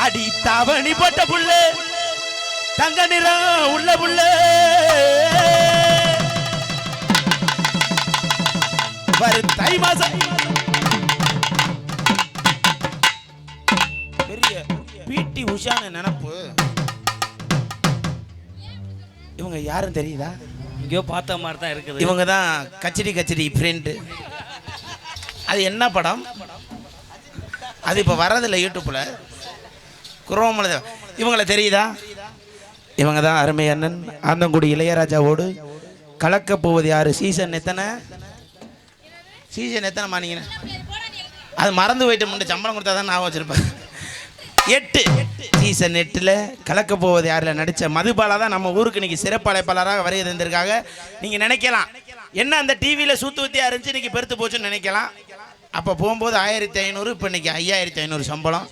அடி தாவணி போட்ட புள்ள தங்க நிறம் உள்ள புள்ள வரும் தை மாசம் பெரிய பிடி உஷான நினைப்பு. இவங்க யாரும் தெரியுதா? இங்கேயோ பார்த்த மாதிரி தான் இருக்குது. இவங்க தான் கச்சடி ஃப்ரெண்டு. அது என்ன படம்? அது இப்போ வரதில்லை யூடியூப்பில், குரோமில். இவங்கள தெரியுதா? இவங்க தான் அருமை அண்ணன் ஆந்தங்குடி இளையராஜாவோடு கலக்க போவது யாரு? சீசன் எத்தனை மானிங்க? அது மறந்து போயிட்டு முன்னாடி சம்பளம் கொடுத்தா தான் நான் வச்சுருப்பேன். 8 சீசன் 8ல் கலக்க போவது யாரில் நடித்த மதுபாலா தான் நம்ம ஊருக்கு இன்றைக்கி சிறப்பு அழைப்பாளராக வருகை தந்திருக்காங்க. நீங்கள் நினைக்கலாம் என்ன அந்த டிவியில் சூத்து ஊத்தியாக இருந்துச்சு இன்றைக்கி பெருத்து போச்சுன்னு நினைக்கலாம். அப்போ போகும்போது 1500, இப்போ இன்றைக்கி 5500 சம்பளம்.